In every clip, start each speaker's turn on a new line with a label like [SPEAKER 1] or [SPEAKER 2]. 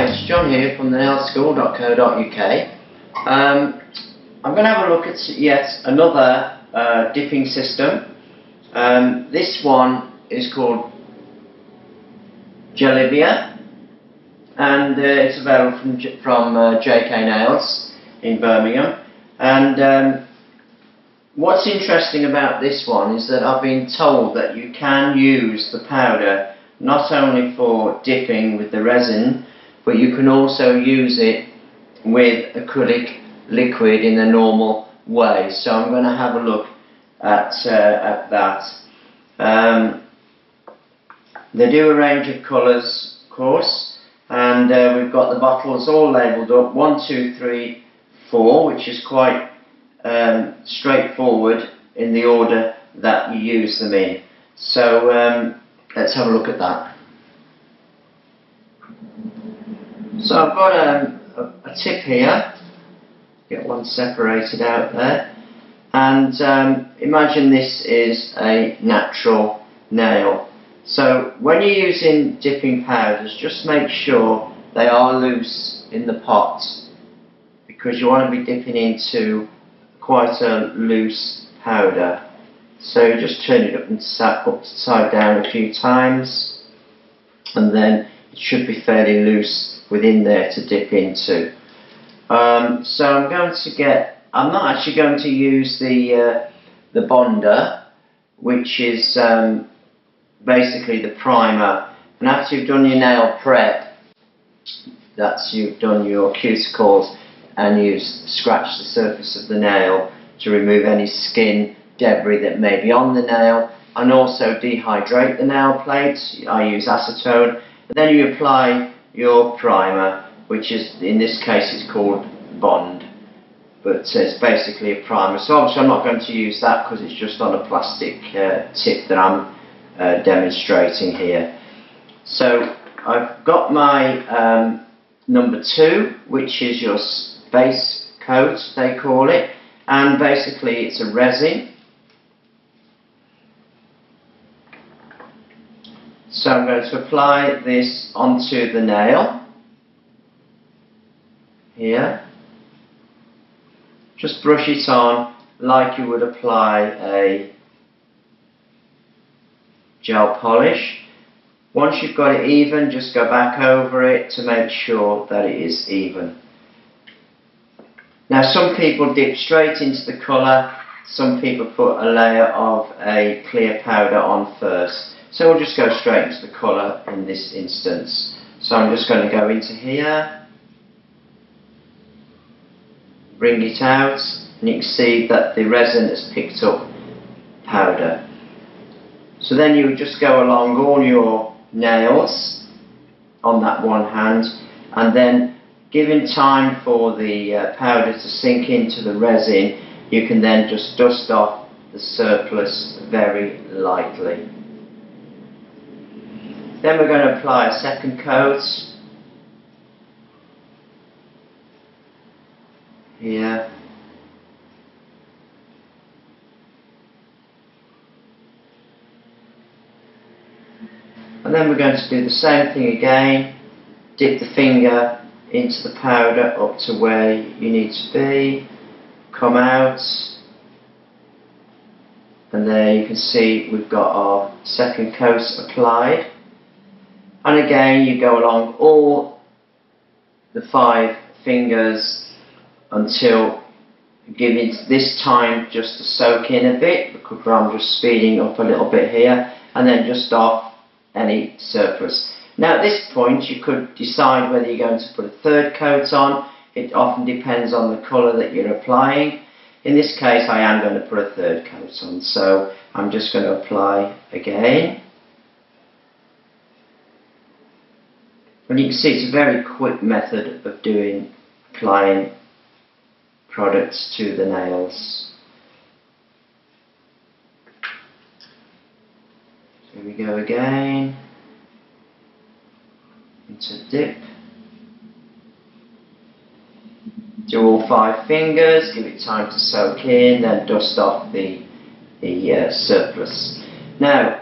[SPEAKER 1] Hi, it's John here from the nailschool.co.uk. I'm going to have a look at yet another dipping system. This one is called Gelivia, and it's available from JK Nails in Birmingham. And what's interesting about this one is that I've been told that you can use the powder not only for dipping with the resin, but you can also use it with acrylic liquid in the normal way. So I'm going to have a look at that. They do a range of colours, of course, and we've got the bottles all labelled up 1, 2, 3, 4, which is quite straightforward in the order that you use them in. So let's have a look at that. So I've got a tip here, get one separated out there, and imagine this is a natural nail. So when you're using dipping powders, just make sure they are loose in the pot, because you want to be dipping into quite a loose powder. So just turn it upside down a few times, and then it should be fairly loose within there to dip into. So I'm not actually going to use the bonder, which is basically the primer. And after you've done your nail prep, you've done your cuticles and you scratch the surface of the nail to remove any skin debris that may be on the nail, and also dehydrate the nail plates. I use acetone, and then you apply your primer, which is, in this case, it's called Bond, but it's basically a primer. So obviously I'm not going to use that because it's just on a plastic tip that I'm demonstrating here. So I've got my number 2, which is your base coat, they call it, and basically it's a resin. So I'm going to apply this onto the nail here. Just brush it on like you would apply a gel polish. Once you've got it even, just go back over it to make sure that it is even. Now some people dip straight into the colour, some people put a layer of a clear powder on first. So we'll just go straight into the colour in this instance. So I'm just going to go into here, bring it out, and you can see that the resin has picked up powder. So then you would just go along all your nails on that one hand, and then giving time for the powder to sink into the resin, you can then just dust off the surplus very lightly. Then we're going to apply a second coat here. And then we're going to do the same thing again. Dip the finger into the powder up to where you need to be. Come out. And there you can see we've got our second coat applied. And again, you go along all the 5 fingers until giving this time just to soak in a bit, because I'm just speeding up a little bit here, and then just off any surplus. Now at this point you could decide whether you're going to put a third coat on. It often depends on the colour that you're applying. In this case I am going to put a third coat on, so I'm just going to apply again. And you can see it's a very quick method of applying products to the nails. So here we go again. Into dip. Do all 5 fingers, give it time to soak in, then dust off the surplus. Now,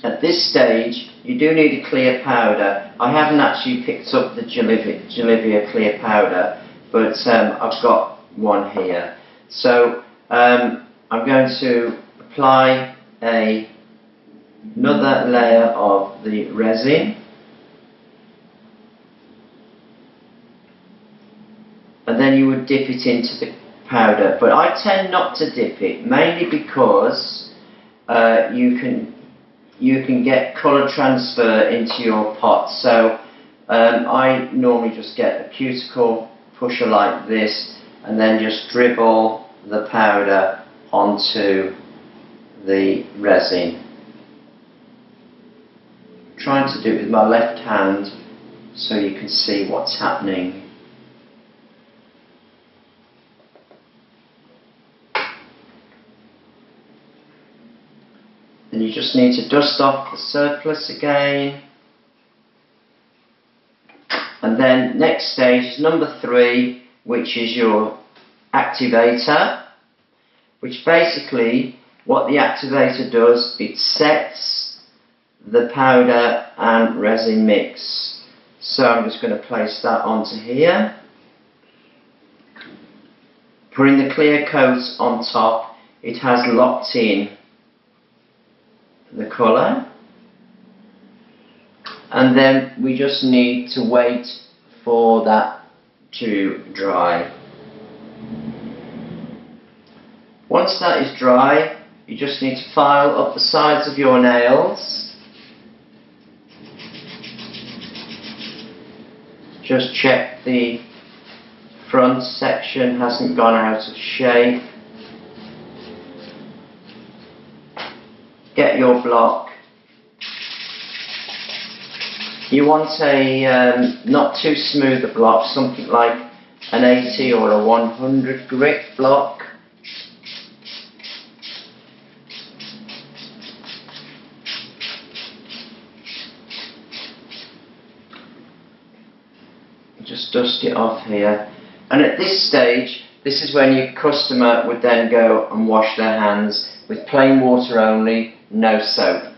[SPEAKER 1] At this stage, you do need a clear powder. I haven't actually picked up the Gelivia clear powder, but I've got one here. So I'm going to apply another layer of the resin, and then you would dip it into the powder. But I tend not to dip it, mainly because you can get colour transfer into your pot. So I normally just get a cuticle pusher like this and then just dribble the powder onto the resin. I'm trying to do it with my left hand so you can see what's happening. And you just need to dust off the surplus again. And then next stage is number 3, which is your activator, which basically what the activator does, it sets the powder and resin mix. So I'm just going to place that onto here, putting the clear coat on top. It has locked in the colour, and then we just need to wait for that to dry. Once that is dry, you just need to file up the sides of your nails. Just check the front section hasn't gone out of shape. Get your block. You want a not too smooth a block, something like an 80 or a 100 grit block. Just dust it off here. And at this stage, this is when your customer would then go and wash their hands with plain water only, no soap.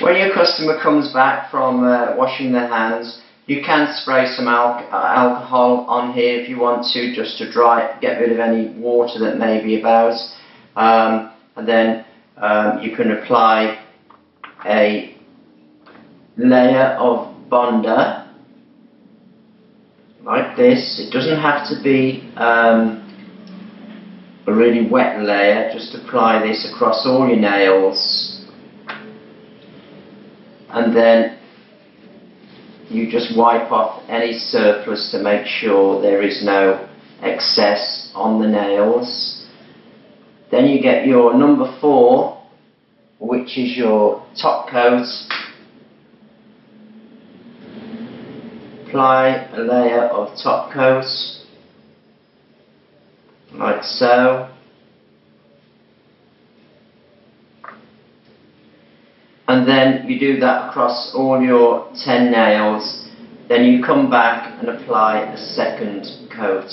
[SPEAKER 1] When your customer comes back from washing their hands, you can spray some alcohol on here if you want to, just to get rid of any water that may be about. And then you can apply a layer of Bonder like this. It doesn't have to be a really wet layer. Just apply this across all your nails, and then you just wipe off any surplus to make sure there is no excess on the nails. Then you get your number 4, which is your top coat. Apply a layer of top coat like so, and then you do that across all your 10 nails. Then you come back and apply a second coat,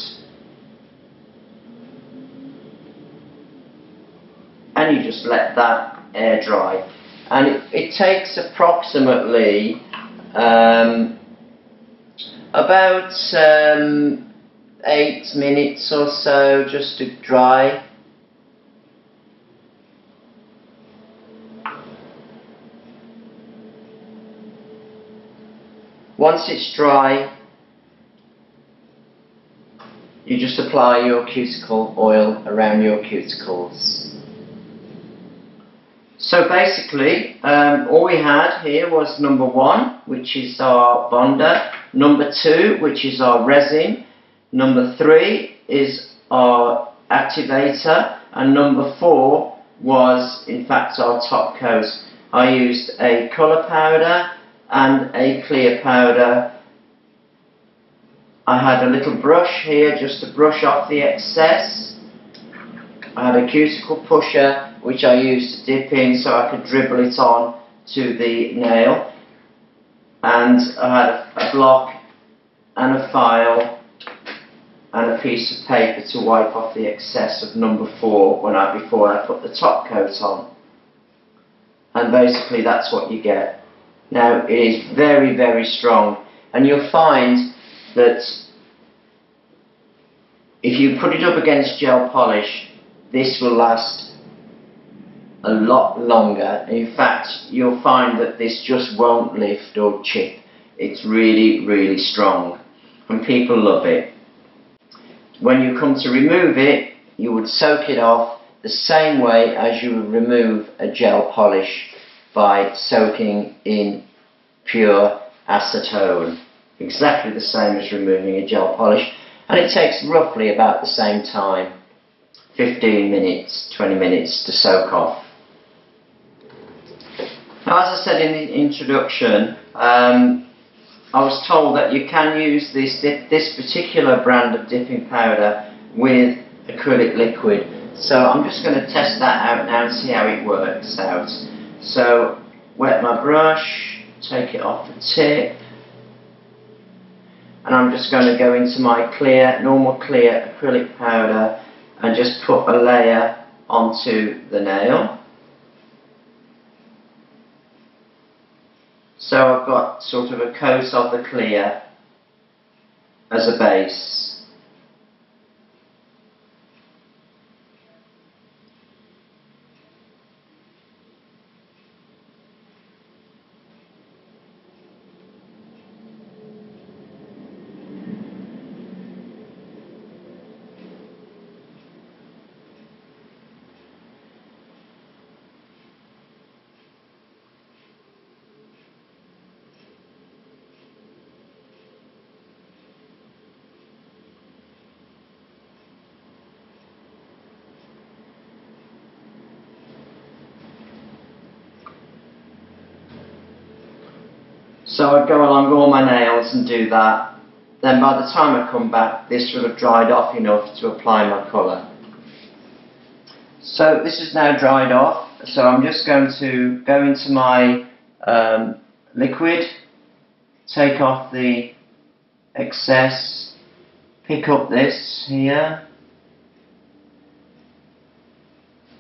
[SPEAKER 1] and you just let that air dry, and it takes approximately about 8 minutes or so just to dry. Once it's dry, you just apply your cuticle oil around your cuticles. So basically, all we had here was number 1, which is our Bonder, number 2, which is our resin, number 3 is our activator, and number 4 was in fact our top coat. I used a colour powder and a clear powder. I had a little brush here just to brush off the excess. I had a cuticle pusher which I used to dip in so I could dribble it on to the nail, and I had a block and a file and a piece of paper to wipe off the excess of number 4 before I put the top coat on. and basically that's what you get. Now it is very, very strong, and you'll find that if you put it up against gel polish, this will last a lot longer. In fact, you'll find that this just won't lift or chip. It's really, really strong, and people love it. When you come to remove it, you would soak it off the same way as you would remove a gel polish, by soaking in pure acetone. Exactly the same as removing a gel polish, and it takes roughly about the same time, 15 minutes, 20 minutes to soak off. Now, as I said in the introduction, I was told that you can use this particular brand of dipping powder with acrylic liquid. So I'm just going to test that out now and see how it works out. So wet my brush, take it off the tip, and I'm just going to go into my normal clear acrylic powder and just put a layer onto the nail. So I've got sort of a coat of the clear as a base. So I'd go along all my nails and do that. Then by the time I come back, this will have dried off enough to apply my colour. So this is now dried off, so I'm just going to go into my liquid, take off the excess, pick up this here,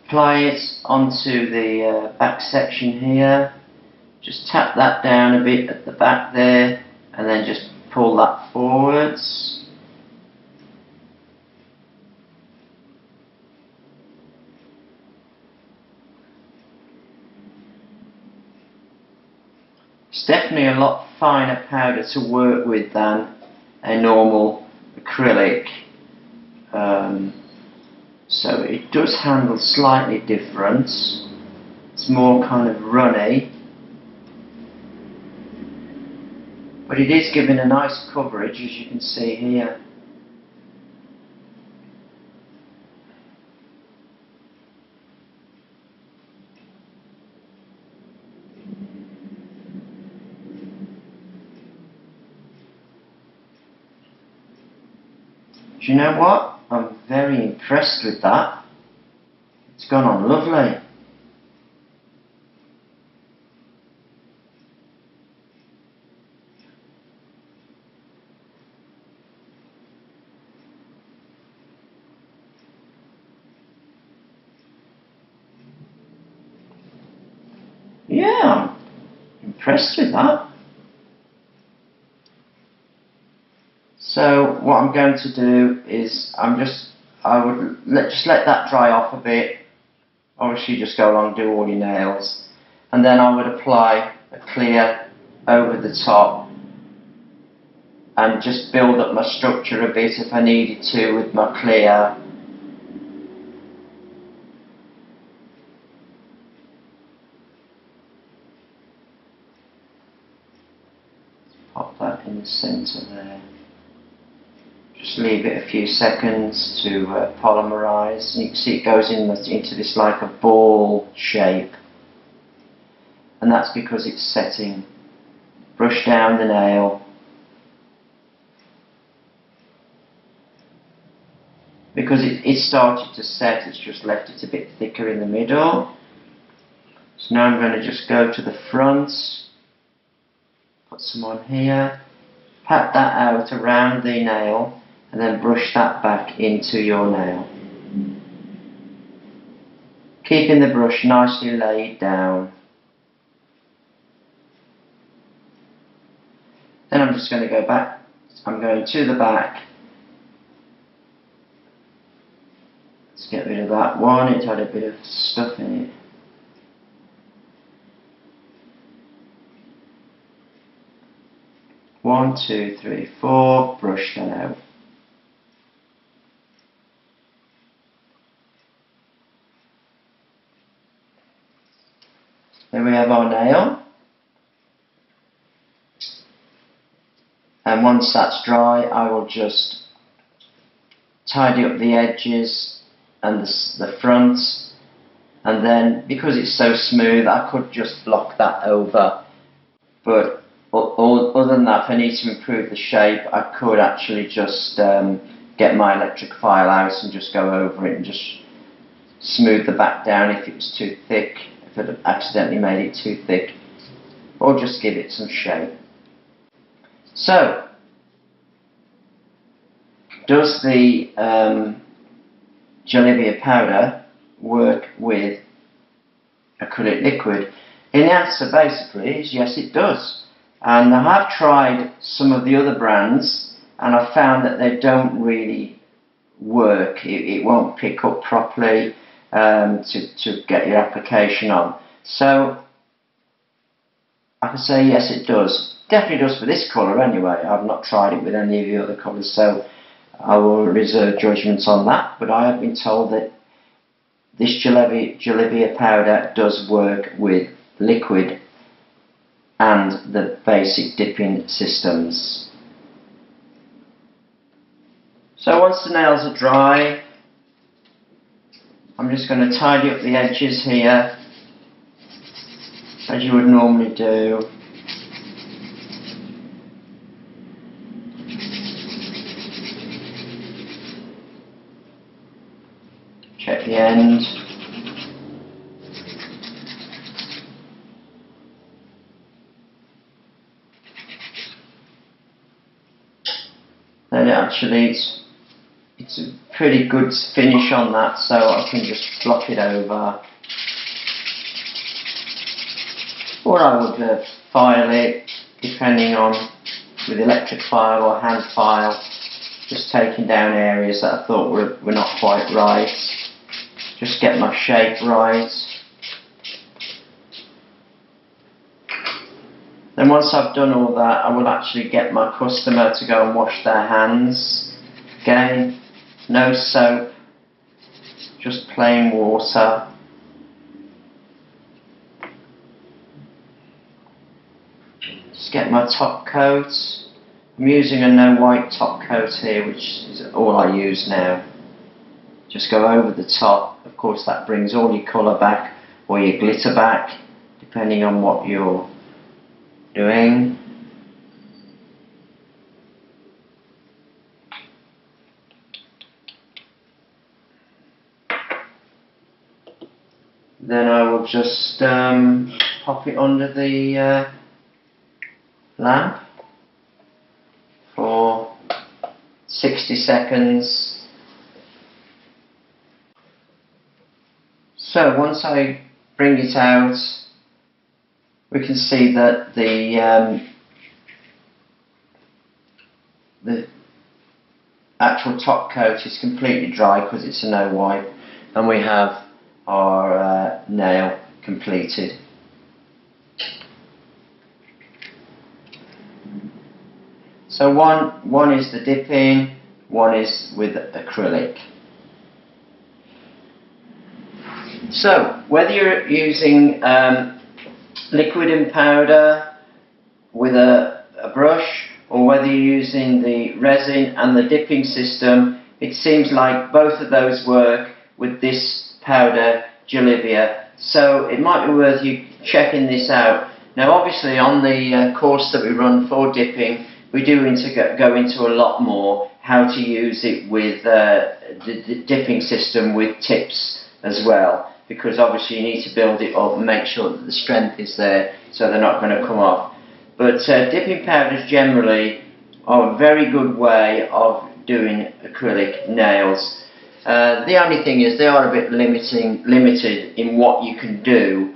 [SPEAKER 1] apply it onto the back section here. Just tap that down a bit at the back there, and then just pull that forwards. It's definitely a lot finer powder to work with than a normal acrylic. So it does handle slightly different. It's more kind of runny. But it is giving a nice coverage, as you can see here. Do you know what? I'm very impressed with that. It's gone on lovely. Yeah, I'm impressed with that. So what I'm going to do is I would just let that dry off a bit. Obviously just go along and do all your nails, and then I would apply a clear over the top and just build up my structure a bit if I needed to with my clear. Pop that in the centre there. Just leave it a few seconds to polymerise. You can see it goes into this like a ball shape, and that's because it's setting. Brush down the nail. Because it started to set, it's just left it a bit thicker in the middle. So now I'm going to just go to the front, put some on here, pat that out around the nail, and then brush that back into your nail. Keeping the brush nicely laid down. Then I'm just going to go back, I'm going to the back. Let's get rid of that one, it had a bit of stuff in it. One, two, three, four, brush that out. Then we have our nail. And once that's dry, I will just tidy up the edges and the front. And then, because it's so smooth, I could just block that over. But other than that, if I need to improve the shape, I could actually just get my electric file out and just go over it and just smooth the back down if it was too thick, if I'd accidentally made it too thick, or just give it some shape. So, does the Gelivia powder work with acrylic liquid? And the answer basically is yes, it does. And I have tried some of the other brands and I've found that they don't really work. It won't pick up properly to get your application on. So I can say yes, it does. Definitely does for this colour anyway. I've not tried it with any of the other colours, so I will reserve judgment on that. But I have been told that this Gelivia powder does work with liquid and the basic dipping systems. So once the nails are dry, I'm just going to tidy up the edges here as you would normally do. Check the end. And actually it's a pretty good finish on that, so I can just block it over. Or I would file it, depending on with electric file or hand file, just taking down areas that I thought were not quite right. Just get my shape right. Then once I've done all that, I will actually get my customer to go and wash their hands. Again, no soap, just plain water. Just get my top coat. I'm using a no white top coat here, which is all I use now. Just go over the top. Of course that brings all your colour back or your glitter back, depending on what you're doing. Then I will just pop it under the lamp for 60 seconds. So once I bring it out, we can see that the actual top coat is completely dry because it's a no wipe, and we have our nail completed. So one is the dipping, one is with acrylic. So whether you're using liquid and powder with a brush, or whether you're using the resin and the dipping system, it seems like both of those work with this powder, Gelivia. So it might be worth you checking this out. Now obviously on the course that we run for dipping, we do go into a lot more how to use it with the dipping system with tips as well, because obviously you need to build it up and make sure that the strength is there so they're not going to come off. But dipping powders generally are a very good way of doing acrylic nails. The only thing is they are a bit limited in what you can do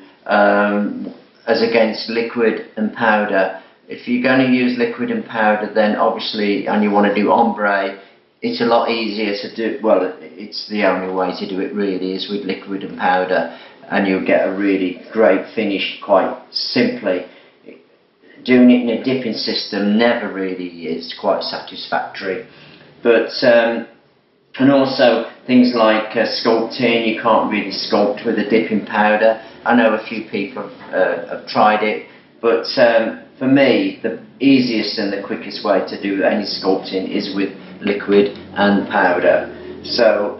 [SPEAKER 1] as against liquid and powder. if you're going to use liquid and powder, then obviously, and you want to do ombre, it's a lot easier to do. Well, it's the only way to do it really, is with liquid and powder, and you'll get a really great finish quite simply. Doing it in a dipping system never really is quite satisfactory. But and also things like sculpting, you can't really sculpt with a dipping powder. I know a few people have tried it, but for me the easiest and the quickest way to do any sculpting is with liquid and powder. So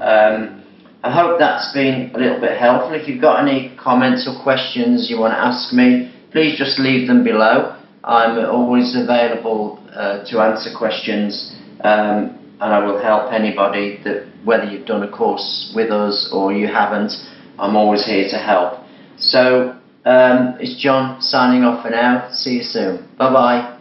[SPEAKER 1] I hope that's been a little bit helpful. If you've got any comments or questions you want to ask me, please just leave them below. I'm always available to answer questions, and I will help anybody, that whether you've done a course with us or you haven't, I'm always here to help. So it's John signing off for now. See you soon. Bye bye.